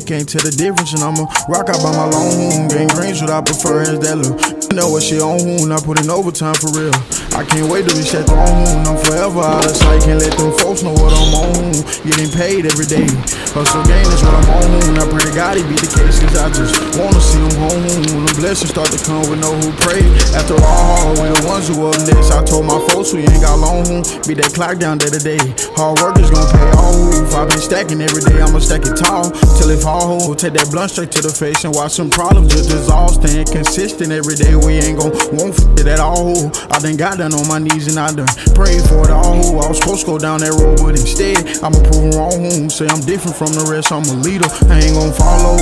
can't tell the difference, and I'ma rock out by my long. Gang greens, what I prefer is that look. You know what she on, I put in overtime for real. I can't wait to reach that throne. I'm forever out of sight, can't let them folks know what I'm on. Getting paid every day, hustle game is what I'm on. I pray to God he be the case, cause I just wanna see him home. When the blessings start to come, we know who pray. After all, we the ones who up next. I told my folks we ain't got long. Be that clock down day to day. Hard work is gonna pay off. I've been stacking every day, I'ma stack it tall till it fall. Take that blunt straight to the face and watch some problems just dissolve. Staying consistent every day, we ain't gon' won't it at all. I done got down on my knees and I done prayed for it all. I was supposed to go down that road, but instead I'ma prove wrong. Say I'm different from the rest, I'm a leader, I ain't gon' follow.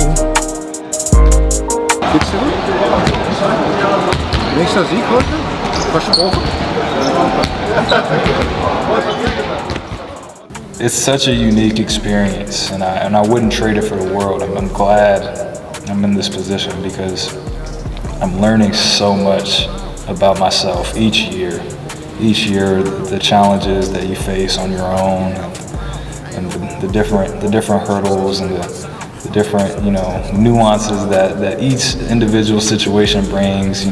Nächster Sieg heute? Versprochen? It's such a unique experience, and I wouldn't trade it for the world. I'm glad I'm in this position because I'm learning so much about myself each year. Each year, the challenges that you face on your own, and the different hurdles and the different nuances that each individual situation brings.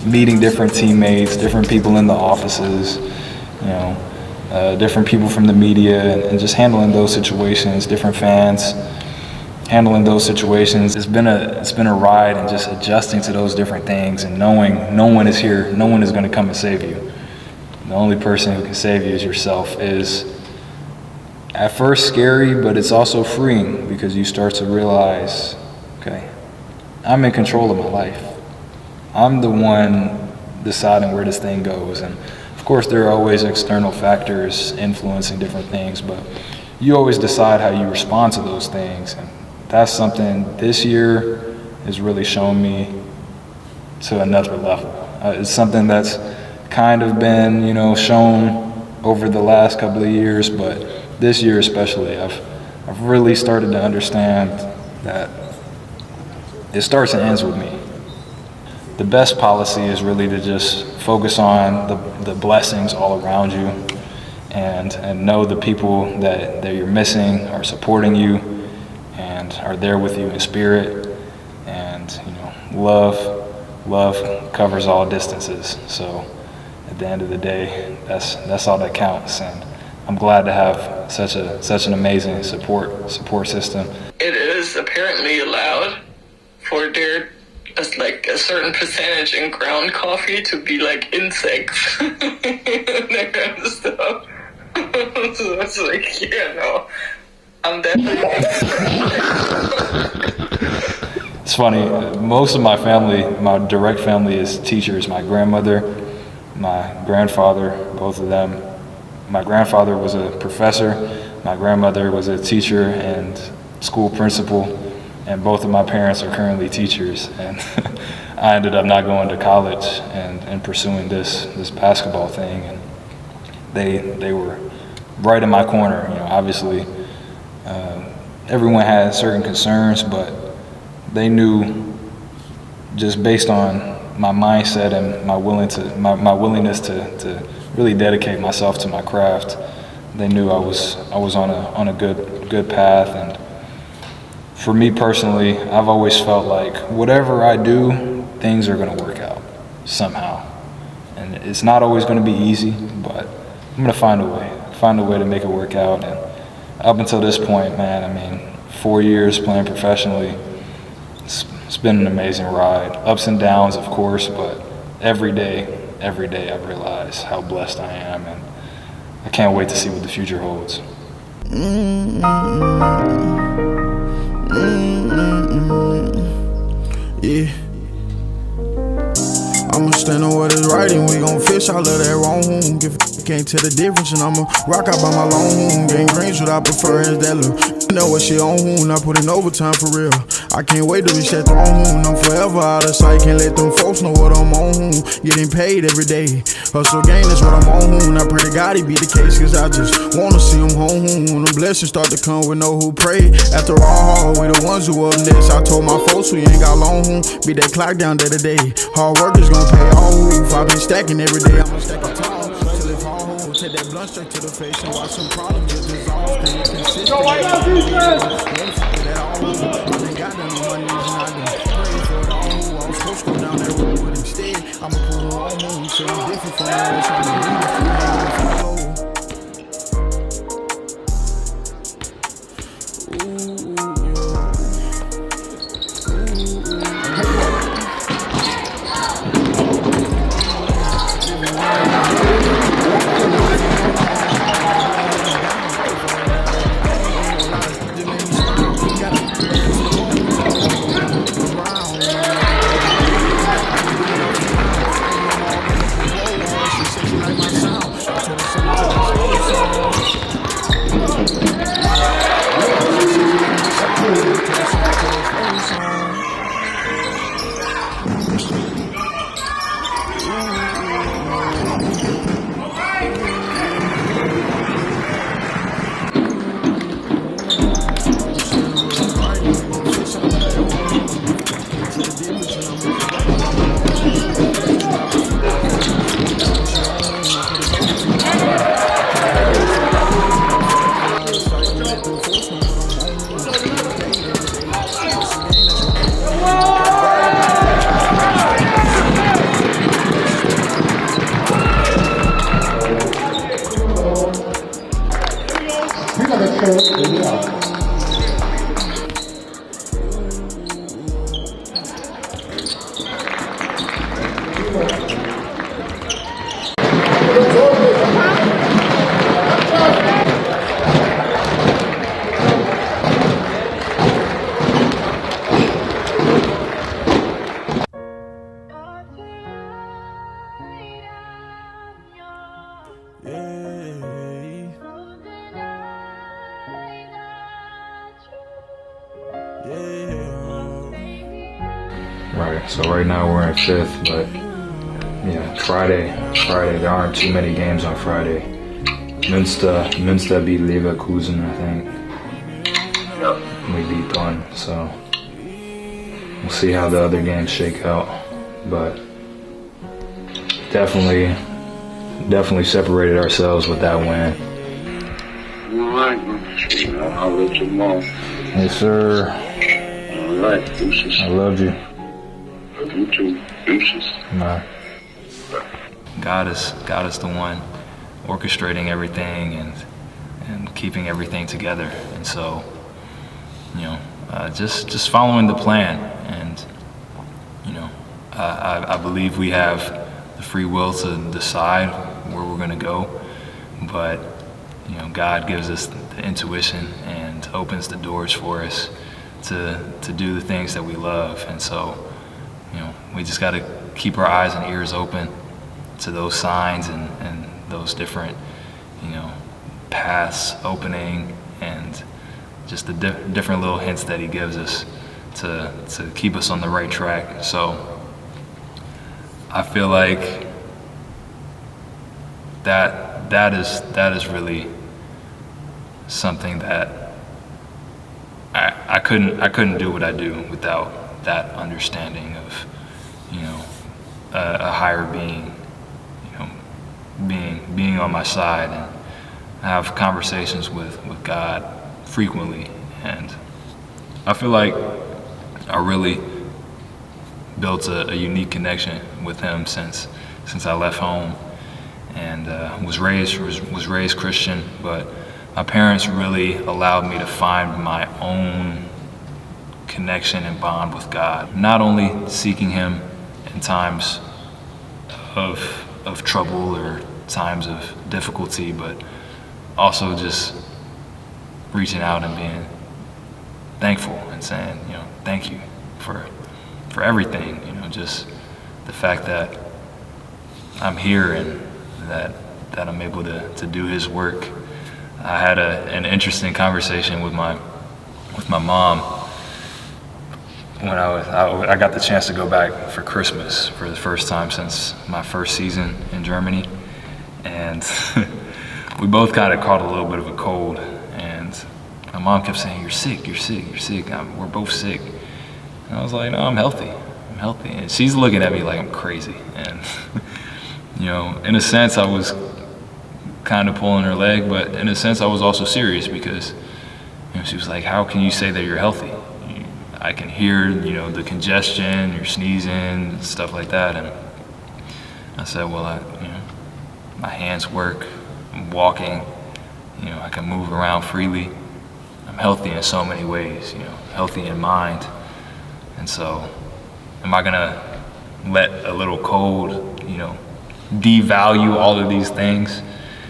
Meeting different teammates, different people in the offices, different people from the media, and just handling those situations, different fans, handling those situations. It's been a ride, and just adjusting to those different things and knowing no one is here, no one is going to come and save you. The only person who can save you is yourself. Is at first scary, but it's also freeing because you start to realize, okay, I'm in control of my life. I'm the one deciding where this thing goes. And of course there are always external factors influencing different things, but you always decide how you respond to those things. And that's something this year has really shown me to another level. It's something that's kind of been, shown over the last couple of years, but this year especially, I've really started to understand that it starts and ends with me. The best policy is really to just focus on the blessings all around you, and know the people that you're missing are supporting you and are there with you in spirit. And love covers all distances. So at the end of the day, that's all that counts. And I'm glad to have such an amazing support system. It is apparently allowed for there as like a certain percentage in ground coffee to be like insects and that kind of stuff. So it's like, I'm definitely. It's funny, most of my family, my direct family, is teachers. My grandmother, my grandfather, both of them. My grandfather was a professor, my grandmother was a teacher and school principal, and both of my parents are currently teachers. And I ended up not going to college and pursuing this basketball thing. And they were right in my corner. Obviously, everyone had certain concerns, but they knew, just based on my mindset and my willingness to really dedicate myself to my craft, they knew I was on a good path. And for me personally, I've always felt like whatever I do, things are going to work out somehow. And it's not always going to be easy, but I'm going to find a way to make it work out. And up until this point, man, 4 years playing professionally, it's been an amazing ride. Ups and downs, of course, but every day I realize how blessed I am, and I can't wait to see what the future holds. Yeah. I'ma stand on what is right and we gon' fish all of that wrong. Can't tell the difference, and I'ma rock out by my long. Gang greens, what I prefer is that look. You know what she on, I put in overtime for real. I can't wait to reach that throne. I'm forever out of sight, can't let them folks know what I'm on. Getting paid every day, hustle game is what I'm on. I pray to God he be the case, cause I just wanna see him home. When the blessings start to come, we know who pray. After all, we the ones who up next. I told my folks we ain't got long. Be that clock down day to day. Hard work is gonna pay off. I've been stacking every day, I'ma stack it tall till it fall. Take Hit that blunt straight to the face and watch some problems get dissolved. Stay consistent. I've been got down on my knees and I done prayed for it all. I was supposed to go down that road, but instead I'ma pull a wrong move. Say I'm different from the rest. I'm a leader. Right, so right now we're in 5th, but yeah, Friday, there aren't too many games on Friday. Münster beat Leverkusen, I think. We beat one, so we'll see how the other games shake out. But definitely separated ourselves with that win. All right, I'll let you know. Yes, sir. All right, deuces. I love you. You too, deuces. Nah. God is the one orchestrating everything and keeping everything together. And so, just following the plan. And I believe we have the free will to decide where we're going to go, but God gives us the intuition and opens the doors for us to do the things that we love. And so we just got to keep our eyes and ears open to those signs and those different paths opening, and just the different little hints that he gives us to keep us on the right track. So I feel like that is really something that I couldn't do what I do without that understanding of a higher being being on my side. And I have conversations with God frequently, and I feel like I really built a unique connection with him since I left home, and was raised Christian, but my parents really allowed me to find my own connection and bond with God, not only seeking him in times of trouble or times of difficulty, but also just reaching out and being thankful and saying, thank you for everything. Just the fact that I'm here and that I'm able to do his work. I had an interesting conversation with my mom when I got the chance to go back for Christmas for the first time since my first season in Germany, and we both kind of caught a little bit of a cold, and my mom kept saying, you're sick, we're both sick. And I was like, no, I'm healthy. And she's looking at me like I'm crazy. And in a sense, I was kind of pulling her leg, but in a sense I was also serious because she was like, how can you say that you're healthy? I can hear, the congestion, you're sneezing, stuff like that. And I said, well, my hands work, I'm walking, I can move around freely. I'm healthy in so many ways, healthy in mind. And so, am I gonna let a little cold, devalue all of these things?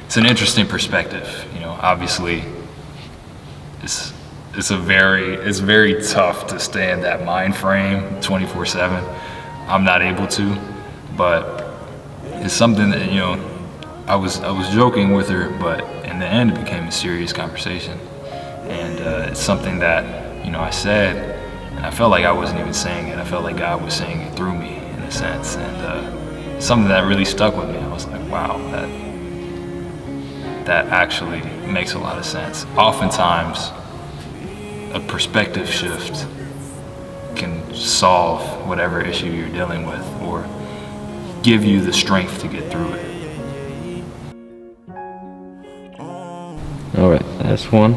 It's an interesting perspective, obviously it's very tough to stay in that mind frame 24/7. I'm not able to, but it's something that, I was joking with her, but in the end it became a serious conversation. And it's something that, I said, and I felt like I wasn't even saying it. I felt like God was saying it through me in a sense. And something that really stuck with me. I was like, wow, that actually makes a lot of sense. Oftentimes, a perspective shift can solve whatever issue you're dealing with or give you the strength to get through it. All right, that's one.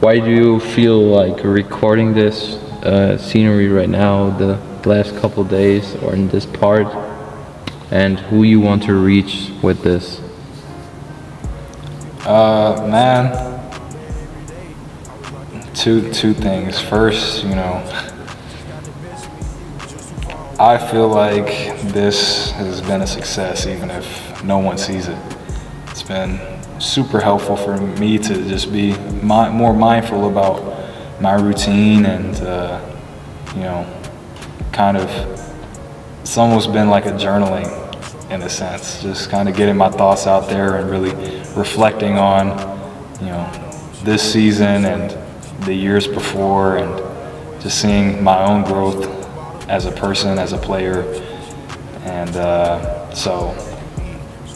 Why do you feel like recording this scenery right now, the last couple days, or in this part, and who you want to reach with this? Man, two things. First, I feel like this has been a success even if no one sees it. It's been super helpful for me to just be more mindful about my routine and, kind of, it's almost been like a journaling in a sense, just kind of getting my thoughts out there and really reflecting on, this season and the years before, and just seeing my own growth as a person, as a player. And so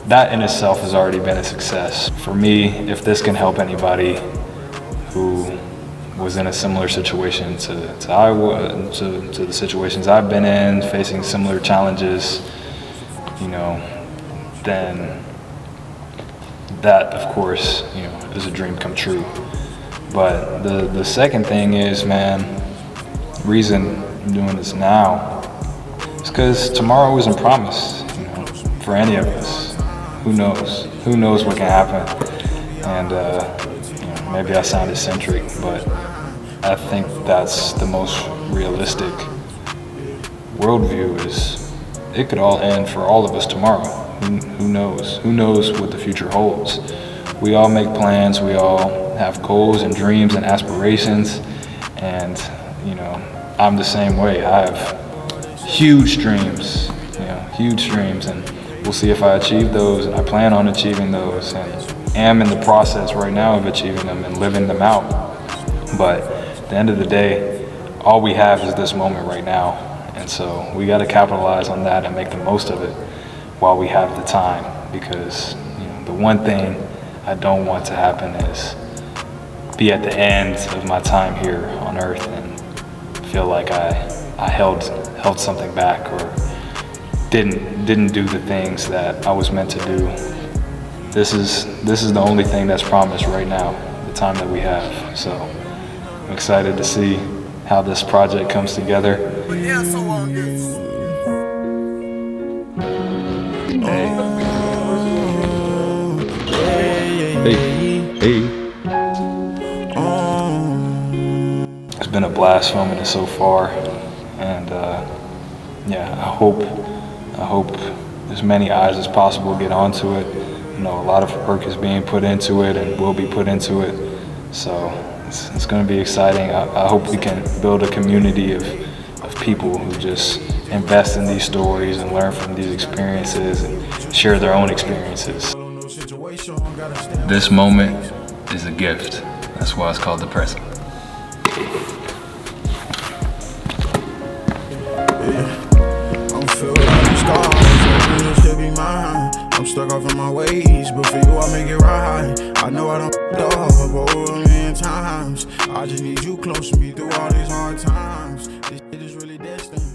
that in itself has already been a success. For me, if this can help anybody who was in a similar situation to the situations I've been in, facing similar challenges, then that, of course, is a dream come true. But the second thing is, man, reason I'm doing this now is because tomorrow isn't promised, for any of us. Who knows? Who knows what can happen? And maybe I sound eccentric, but I think that's the most realistic worldview. Is it could all end for all of us tomorrow. Who knows? Who knows what the future holds? We all make plans. We all have goals and dreams and aspirations, and I'm the same way. I have huge dreams, and we'll see if I achieve those, and I plan on achieving those, and am in the process right now of achieving them and living them out. But at the end of the day, all we have is this moment right now, and so we got to capitalize on that and make the most of it while we have the time, because the one thing I don't want to happen is be at the end of my time here on earth and feel like I held something back or didn't do the things that I was meant to do. This is the only thing that's promised right now, the time that we have. So I'm excited to see how this project comes together. Hey. It's been a blast filming it so far, and I hope as many eyes as possible get onto it. A lot of work is being put into it and will be put into it, so it's going to be exciting. I hope we can build a community of people who just invest in these stories and learn from these experiences and share their own experiences. This moment is a gift. That's why it's called the present. I'm stuck off in my ways, but for you I make it right. I know I don't up over a million times. I just need you close to me through all these hard times. This shit is really destined.